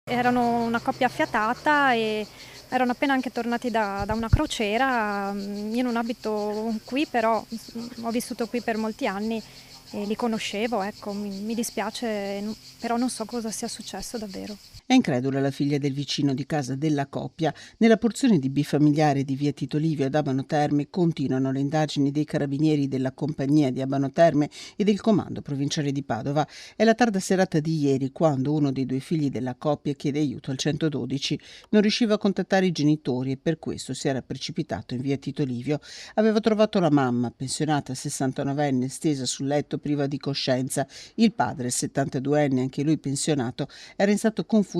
Erano una coppia affiatata e erano appena anche tornati da una crociera. Io non abito qui, però ho vissuto qui per molti anni e li conoscevo, ecco, mi dispiace, però non so cosa sia successo davvero. È incredula la figlia del vicino di casa della coppia. Nella porzione di bifamiliare di via Tito Livio ad Abano Terme continuano le indagini dei carabinieri della compagnia di Abano Terme e del comando provinciale di Padova. È la tarda serata di ieri quando uno dei due figli della coppia chiede aiuto al 112. Non riusciva a contattare i genitori e per questo si era precipitato in via Tito Livio. Aveva trovato la mamma, pensionata 69enne, stesa sul letto priva di coscienza. Il padre, 72enne, anche lui pensionato, era in stato confusionale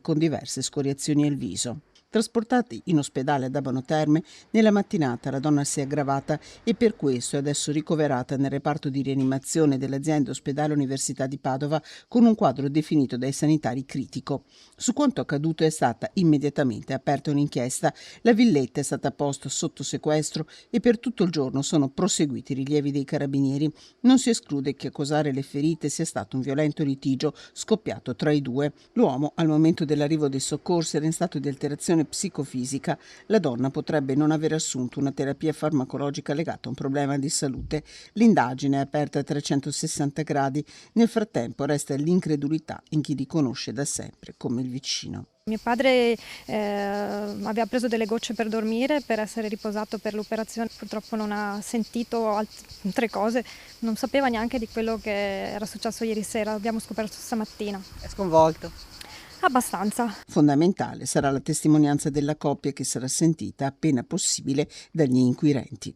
con diverse scoriazioni al viso. Trasportati in ospedale ad Abano Terme, nella mattinata la donna si è aggravata e per questo è adesso ricoverata nel reparto di rianimazione dell'azienda ospedale Università di Padova con un quadro definito dai sanitari critico. Su quanto accaduto è stata immediatamente aperta un'inchiesta, la villetta è stata posta sotto sequestro e per tutto il giorno sono proseguiti i rilievi dei carabinieri. Non si esclude che a causare le ferite sia stato un violento litigio scoppiato tra i due. L'uomo, al momento dell'arrivo dei soccorsi, era in stato di alterazione psicofisica. La donna potrebbe non aver assunto una terapia farmacologica legata a un problema di salute. L'indagine è aperta a 360 gradi. Nel frattempo resta l'incredulità in chi li conosce da sempre come il vicino. Mio padre aveva preso delle gocce per dormire, per essere riposato per l'operazione, purtroppo non ha sentito altre cose, non sapeva neanche di quello che era successo ieri sera, l'abbiamo scoperto stamattina. È sconvolto. Abbastanza. Fondamentale sarà la testimonianza della coppia che sarà sentita appena possibile dagli inquirenti.